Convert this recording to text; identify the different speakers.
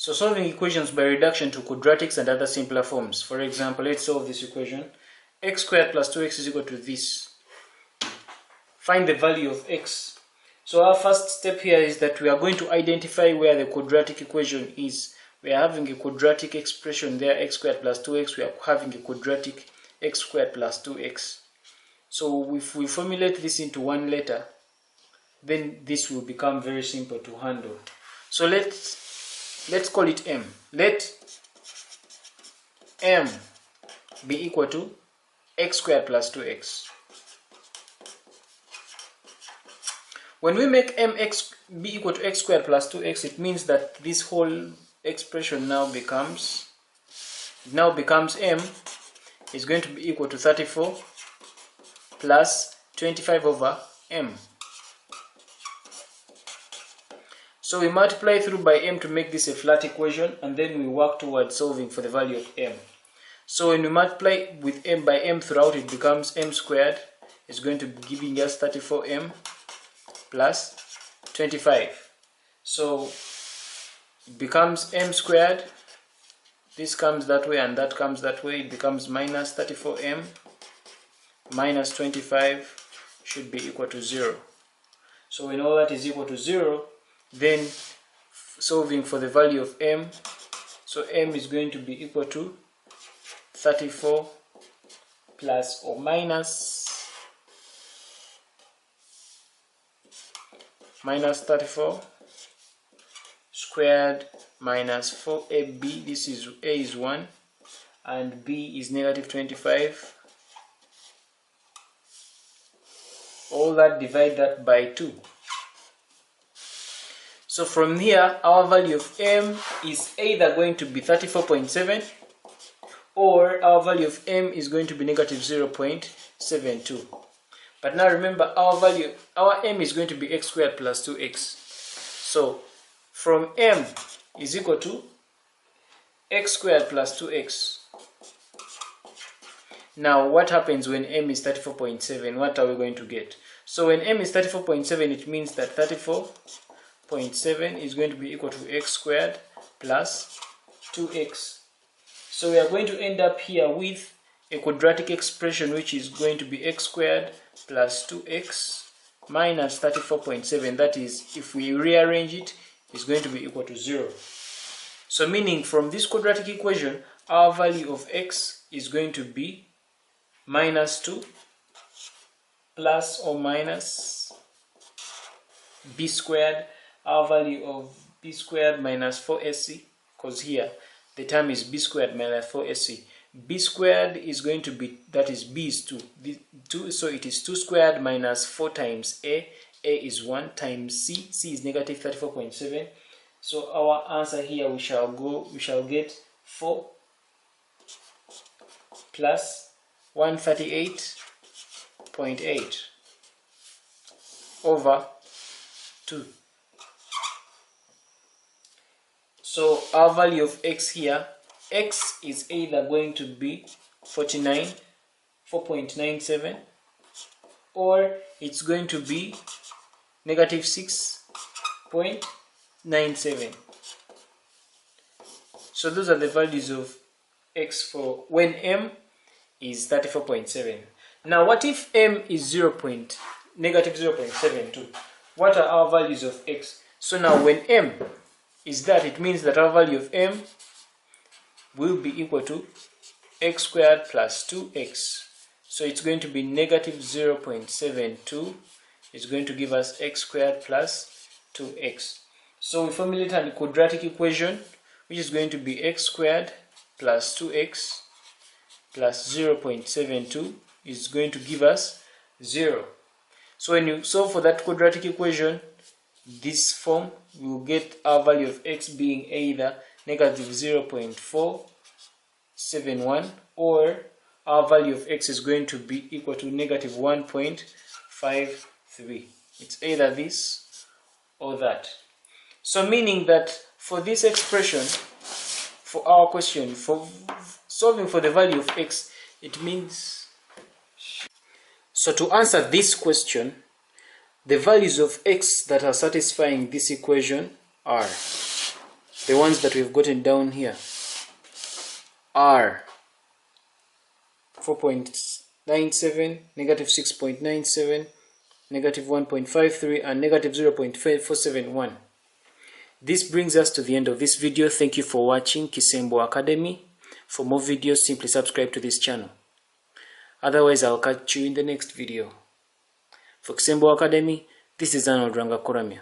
Speaker 1: So solving equations by reduction to quadratics and other simpler forms. For example, let's solve this equation. X squared plus 2x is equal to this. Find the value of x. So our first step here is that we are going to identify where the quadratic equation is. We are having a quadratic expression there, x squared plus 2x. We are having a quadratic x squared plus 2x. So if we formulate this into one letter, then this will become very simple to handle. So let's call it m. Let m be equal to x squared plus 2x. When we make mx be equal to x squared plus 2x, it means that this whole expression now becomes m is going to be equal to 34 plus 25 over m. So we multiply through by m to make this a flat equation, and then we work towards solving for the value of m. So when we multiply with m by m throughout, it becomes m squared is going to be giving us 34m plus 25. So it becomes m squared, this comes that way and that comes that way, it becomes minus 34m minus 25 should be equal to 0. So when all that is equal to 0, then solving for the value of m, so m is going to be equal to 34 plus or minus 34 squared minus 4ab. This is a is 1 and b is negative 25. All that, divide that by 2. So from here, our value of m is either going to be 34.7 or our value of m is going to be negative 0.72. But now remember, our m is going to be x squared plus 2x. So from m is equal to x squared plus 2x. Now what happens when m is 34.7? What are we going to get? So when m is 34.7, it means that 34.7 is going to be equal to x squared plus 2x. So we are going to end up here with a quadratic expression which is going to be x squared plus 2x minus 34.7. That is, if we rearrange it, it's going to be equal to 0. So meaning from this quadratic equation, our value of x is going to be minus 2 plus or minus b squared, our value of b squared minus 4ac, because here the term is b squared minus 4ac. B squared is going to be, that is b is 2, so it is 2 squared minus 4 times a is 1 times c is negative 34.7. So our answer here, we shall get 4 plus 138.8 over 2. So our value of x here, x is either going to be 4.97 or it's going to be negative 6.97. So those are the values of x for when m is 34.7. Now what if m is negative 0.72? What are our values of x? So now when m is that, it means that our value of m will be equal to x squared plus 2x. So it's going to be negative 0.72. It's going to give us x squared plus 2x. So we formulate a quadratic equation which is going to be x squared plus 2x plus 0.72 is going to give us 0. So when you solve for that quadratic equation, this form, we will get our value of x being either negative 0.471 or our value of x is going to be equal to negative 1.53. It's either this or that. So meaning that for this expression, for our question, for solving for the value of x, it means, so to answer this question, the values of x that are satisfying this equation are the ones that we've gotten down here are 4.97, negative 6.97, negative 1.53, and negative 0.471. This brings us to the end of this video. Thank you for watching Kisembo Academy. For more videos, simply subscribe to this channel. Otherwise, I'll catch you in the next video. For Kisembo Academy, this is Arnold Rangakoramya.